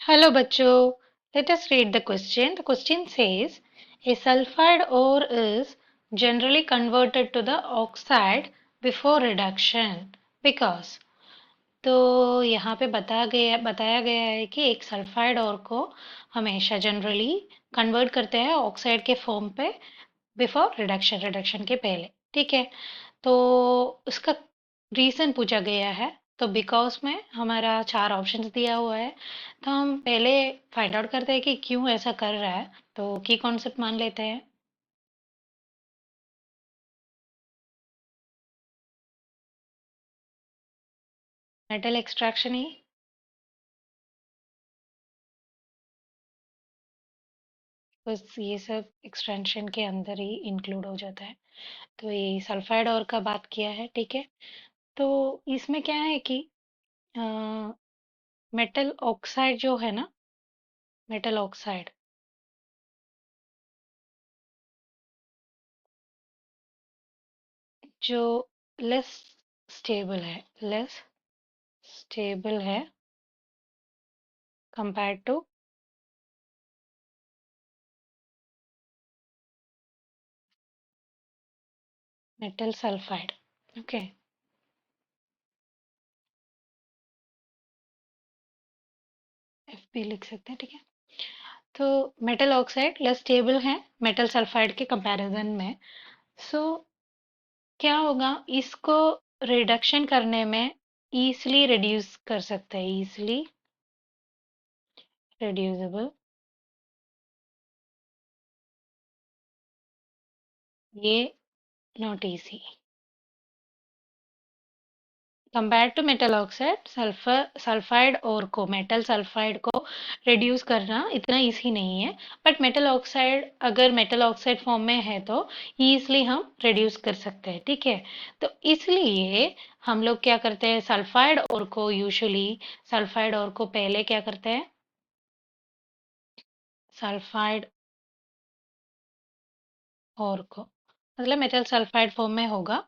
Hello बच्चों, let us read the question. The question says, a sulfide ore is generally converted to the oxide before reduction because तो यहाँ पे बताया गया है कि एक सल्फाइड ओर को हमेशा जनरली कन्वर्ट करते हैं ऑक्साइड के फॉर्म पे बिफोर रिडक्शन के पहले। ठीक है, तो उसका रीजन पूछा गया है। तो बिकॉज में हमारा चार ऑप्शंस दिया हुआ है, तो हम पहले फाइंड आउट करते हैं कि क्यों ऐसा कर रहा है। तो की कॉन्सेप्ट मान लेते हैं। मेटल एक्सट्रैक्शन ही, बस ये सब एक्सट्रैक्शन के अंदर ही इंक्लूड हो जाता है। तो ये सल्फाइड और का बात किया है। ठीक है, तो इसमें क्या है कि मेटल ऑक्साइड जो है ना, मेटल ऑक्साइड जो लेस लेस स्टेबल है compare to metal sulphide. Okay, F भी लिख सकते हैं। ठीक है, तो मेटल ऑक्साइड लेस स्टेबल है मेटल सल्फाइड के कंपैरिजन में। सो क्या होगा, इसको रिडक्शन करने में इजीली रिड्यूस कर सकते हैं, इजीली रिड्यूसिबल। ये not easy compare to metal oxide. Sulphide ore को मेटल सल्फाइड को रिड्यूस करना इतना इजी नहीं है। बट मेटल ऑक्साइड अगर मेटल ऑक्साइड फॉर्म में है तो इजीली हम रिड्यूस कर सकते हैं। ठीक है, तो इसलिए हम लोग क्या करते हैं, सल्फाइड और को यूजुअली सल्फाइड और को पहले क्या करते हैं, सल्फाइड और को मतलब मेटल सल्फाइड फॉर्म में होगा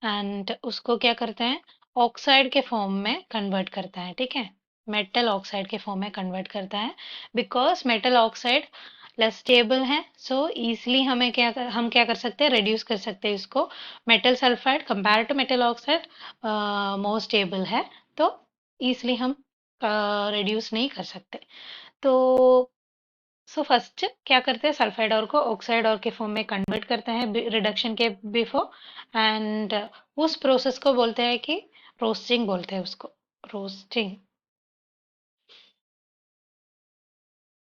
एंड उसको क्या करते हैं, ऑक्साइड के फॉर्म में कन्वर्ट करता है। ठीक है, मेटल ऑक्साइड के फॉर्म में कन्वर्ट करता है because metal oxide less stable है। सो इजीली हम क्या कर सकते हैं, रिड्यूस कर सकते हैं इसको। Metal sulphide compare to metal oxide more stable है, तो इजीली हम रिड्यूस नहीं कर सकते। तो सो फर्स्ट क्या करते हैं, सल्फाइड और को ऑक्साइड और के फॉर्म में कन्वर्ट करते हैं रिडक्शन के बिफोर एंड उस प्रोसेस को बोलते हैं कि रोस्टिंग बोलते हैं उसको, रोस्टिंग।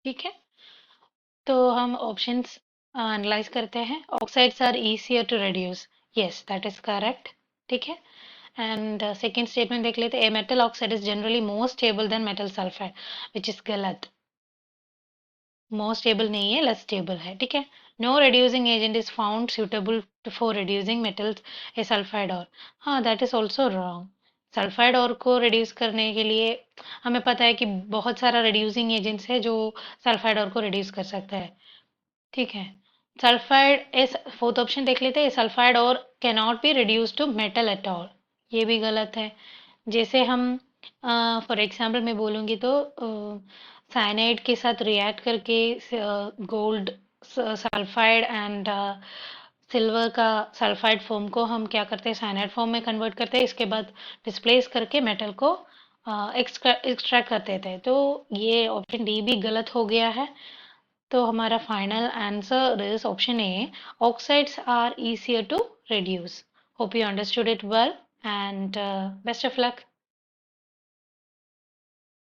ठीक है, तो हम ऑप्शंस एनालाइज करते हैं। Oxides are easier to reduce, yes that is correct. ठीक है, एंड सेकेंड स्टेटमेंट देख लेते हैं, a metal oxide is generally more stable than metal sulphide, which is गलत। मोर स्टेबल नहीं है, लेस स्टेबल है। ठीक है, no reducing agent is found suitable for reducing metals a sulphide ore, हाँ that is also wrong. Sulphide ore को reduce करने के लिए हमें पता है कि बहुत सारा रिड्यूसिंग एजेंट्स है जो सल्फाइड और को रिड्यूस कर सकता है। ठीक है, सल्फाइड इस फोर्थ ऑप्शन देख लेते हैं, sulphide ore can not be reduce to metal at all, ये भी गलत है। जैसे हम फॉर एग्जांपल मैं बोलूँगी तो साइनाइड के साथ रिएक्ट करके गोल्ड सल्फाइड एंड सिल्वर का सल्फाइड फॉर्म को हम क्या करते हैं, साइनाइड फॉर्म में कन्वर्ट करते हैं, इसके बाद डिस्प्लेस करके मेटल को एक्सट्रैक्ट करते थे। तो ये ऑप्शन डी भी गलत हो गया है। तो हमारा final answer is option A, oxides are easier to reduce. Hope you understood it well and best of luck.